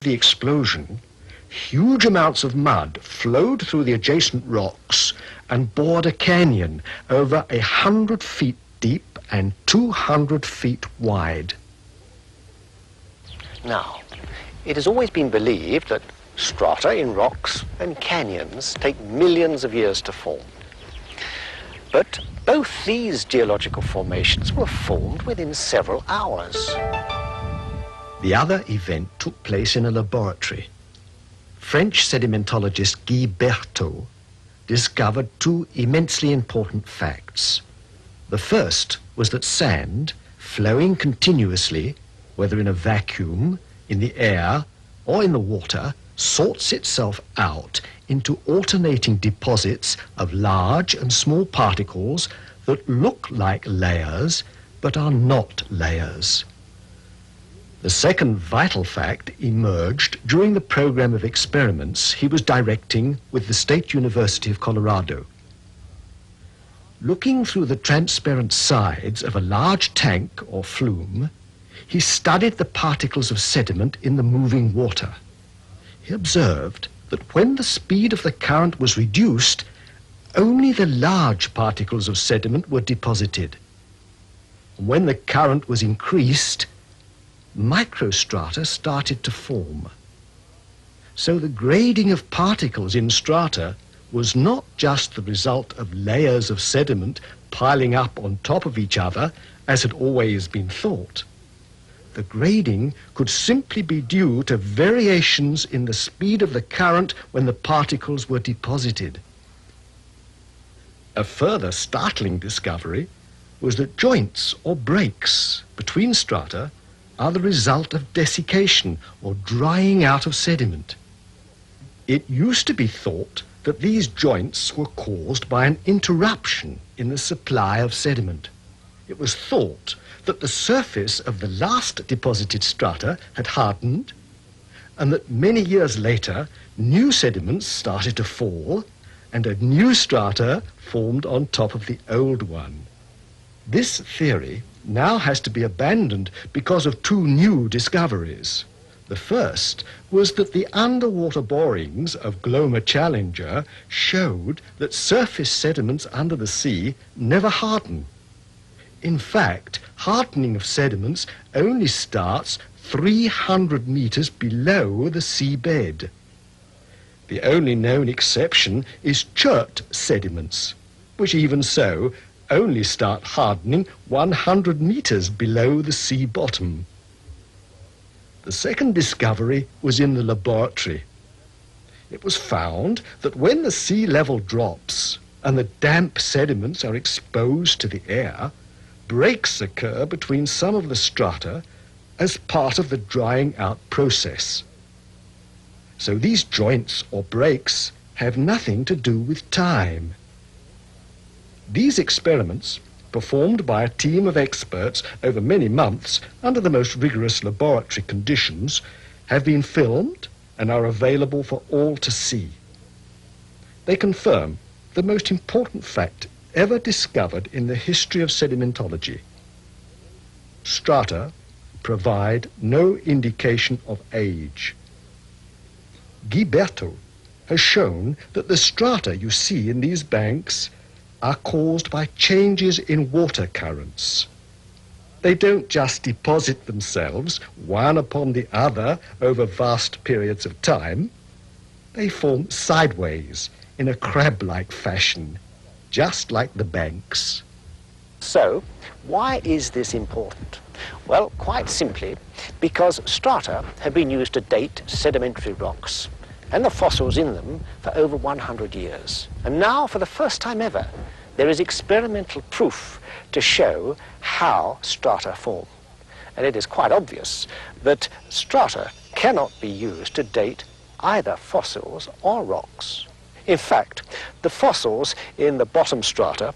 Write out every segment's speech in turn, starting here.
the explosion, huge amounts of mud flowed through the adjacent rocks and bored a canyon over 100 feet deep and 200 feet wide. Now, it has always been believed that strata in rocks and canyons take millions of years to form. But both these geological formations were formed within several hours. The other event took place in a laboratory. French sedimentologist Guy Berthaud discovered two immensely important facts. The first was that sand, flowing continuously, whether in a vacuum, in the air, or in the water, sorts itself out into alternating deposits of large and small particles that look like layers but are not layers. The second vital fact emerged during the program of experiments he was directing with the State University of Colorado. Looking through the transparent sides of a large tank or flume, he studied the particles of sediment in the moving water. He observed that when the speed of the current was reduced, only the large particles of sediment were deposited. When the current was increased, microstrata started to form. So the grading of particles in strata was not just the result of layers of sediment piling up on top of each other, as had always been thought. The grading could simply be due to variations in the speed of the current when the particles were deposited. A further startling discovery was that joints or breaks between strata are the result of desiccation or drying out of sediment. It used to be thought that these joints were caused by an interruption in the supply of sediment. It was thought that the surface of the last deposited strata had hardened, and that many years later new sediments started to fall and a new strata formed on top of the old one. This theory now has to be abandoned because of two new discoveries. The first was that the underwater borings of Glomar Challenger showed that surface sediments under the sea never harden. In fact, hardening of sediments only starts 300 meters below the seabed. The only known exception is chert sediments, which even so only start hardening 100 meters below the sea bottom. The second discovery was in the laboratory. It was found that when the sea level drops and the damp sediments are exposed to the air, breaks occur between some of the strata as part of the drying out process. So these joints or breaks have nothing to do with time. These experiments, performed by a team of experts over many months under the most rigorous laboratory conditions, have been filmed and are available for all to see. They confirm the most important fact ever discovered in the history of sedimentology. Strata provide no indication of age. Guy Berthaud has shown that the strata you see in these banks are caused by changes in water currents. They don't just deposit themselves one upon the other over vast periods of time. They form sideways in a crab-like fashion, just like the banks. So, why is this important? Well, quite simply, because strata have been used to date sedimentary rocks and the fossils in them for over 100 years. And now, for the first time ever, there is experimental proof to show how strata form. And it is quite obvious that strata cannot be used to date either fossils or rocks. In fact, the fossils in the bottom strata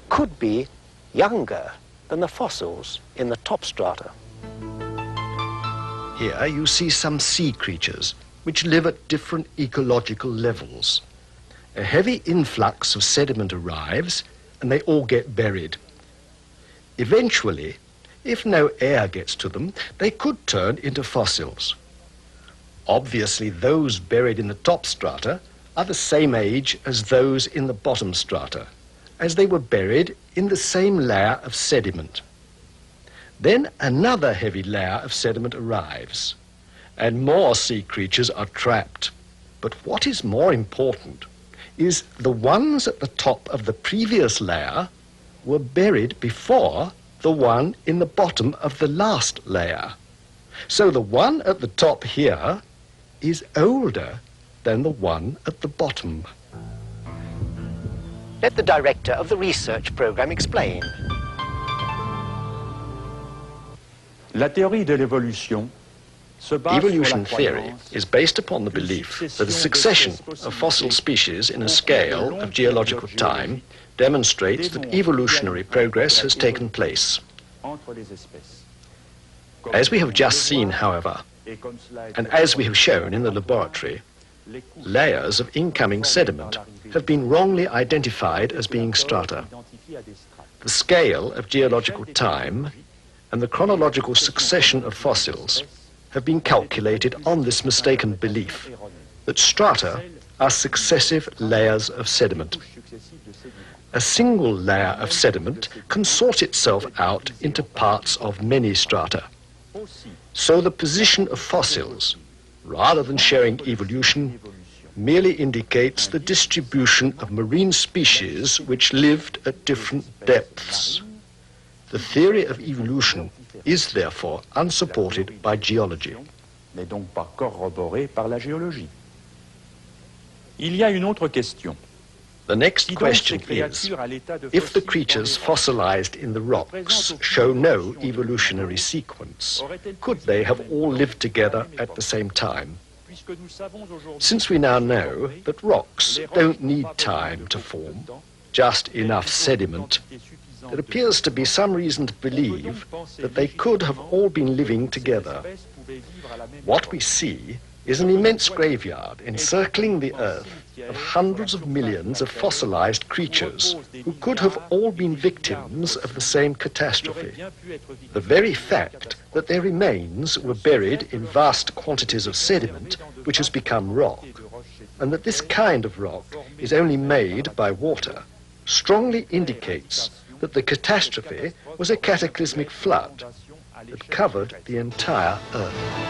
could be younger than the fossils in the top strata. Here you see some sea creatures which live at different ecological levels. A heavy influx of sediment arrives and they all get buried. Eventually, if no air gets to them, they could turn into fossils. Obviously, those buried in the top strata are the same age as those in the bottom strata, as they were buried in the same layer of sediment. Then another heavy layer of sediment arrives, and more sea creatures are trapped. But what is more important is the ones at the top of the previous layer were buried before the one in the bottom of the last layer. So the one at the top here is older than the one at the bottom. Let the director of the research program explain. La théorie de l'évolution se base Evolution sur la theory croyance is based upon the belief that a succession of fossil species in a scale of geological time demonstrates that evolutionary progress has taken place. entre les espèces. As we have just seen, however, Et comme cela est and as we have shown in the laboratory, les couches layers of incoming sediment have been wrongly identified as being strata. identifiées à des strates. The scale of geological time and the chronological succession of fossils have been calculated on this mistaken belief that strata are successive layers of sediment. A single layer of sediment can sort itself out into parts of many strata. So the position of fossils, rather than showing evolution, merely indicates the distribution of marine species which lived at different depths. The theory of evolution is therefore unsupported by geology. N'est donc pas corroborée par la géologie. Il y a une autre question. The next Si donc question ces is, créatures à l'état de if the fossiles creatures dans les fossilized in the rocks show no evolutionary sequence, could they have all lived together at the same time? puisque nous savons aujourd'hui Since we now know that rocks don't need time to form, just enough sediment, there appears to be some reason to believe that they could have all been living together. What we see is an immense graveyard encircling the Earth of hundreds of millions of fossilized creatures who could have all been victims of the same catastrophe. The very fact that their remains were buried in vast quantities of sediment which has become rock, and that this kind of rock is only made by water, strongly indicates that the catastrophe was a cataclysmic flood that covered the entire Earth.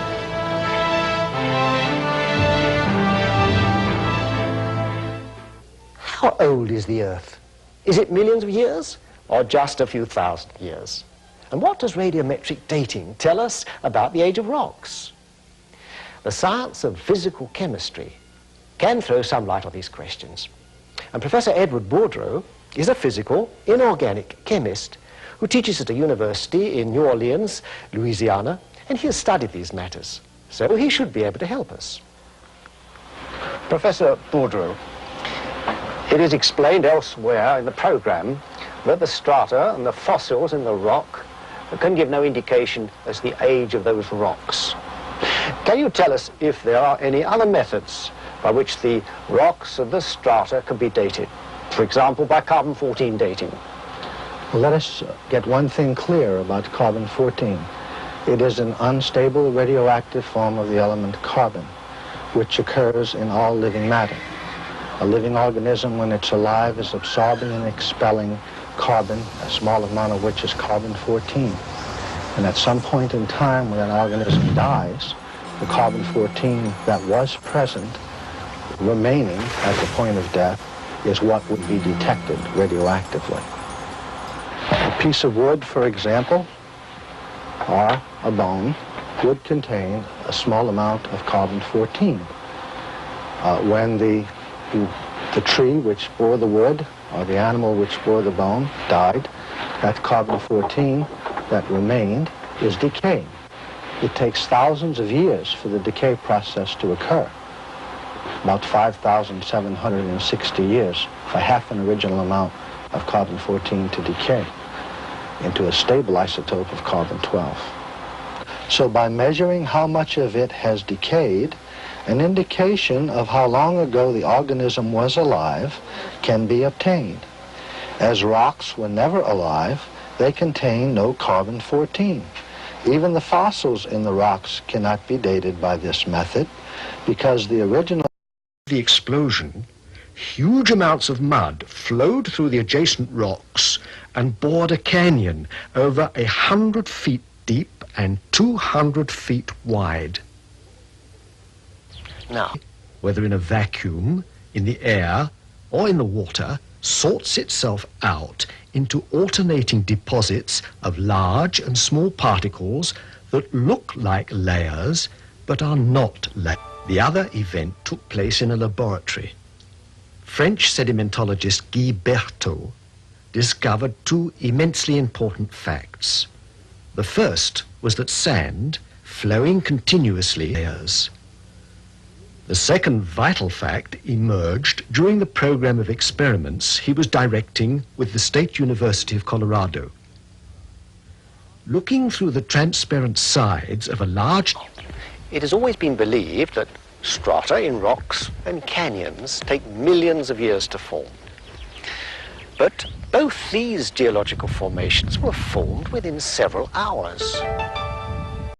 How old is the Earth? Is it millions of years or just a few thousand years? And what does radiometric dating tell us about the age of rocks? The science of physical chemistry can throw some light on these questions. And Professor Edward Boudreau is a physical, inorganic chemist who teaches at a university in New Orleans, Louisiana, and he has studied these matters. So he should be able to help us. Professor Boudreau, it is explained elsewhere in the program that the strata and the fossils in the rock can give no indication as to the age of those rocks. Can you tell us if there are any other methods by which the rocks of the strata can be dated? For example, by carbon-14 dating. Well, let us get one thing clear about carbon-14. It is an unstable radioactive form of the element carbon, which occurs in all living matter. A living organism, when it's alive, is absorbing and expelling carbon, a small amount of which is carbon-14. And at some point in time when an organism dies, the carbon-14 that was present, remaining at the point of death, is what would be detected radioactively. A piece of wood, for example, or a bone, would contain a small amount of carbon-14. When the tree which bore the wood, or the animal which bore the bone, died, that carbon-14 that remained is decaying. It takes thousands of years for the decay process to occur. About 5,760 years for half an original amount of carbon-14 to decay into a stable isotope of carbon-12. So by measuring how much of it has decayed, an indication of how long ago the organism was alive can be obtained. As rocks were never alive, they contain no carbon-14. Even the fossils in the rocks cannot be dated by this method because the original... The explosion, huge amounts of mud flowed through the adjacent rocks and bored a canyon over 100 feet deep and 200 feet wide. Now, whether in a vacuum, in the air, or in the water, sorts itself out into alternating deposits of large and small particles that look like layers but are not layers. The other event took place in a laboratory. French sedimentologist Guy Berthaud discovered two immensely important facts. The first was that sand, flowing continuously, layers. The second vital fact emerged during the program of experiments he was directing with the State University of Colorado. Looking through the transparent sides of a large... it has always been believed that strata in rocks and canyons take millions of years to form. But both these geological formations were formed within several hours.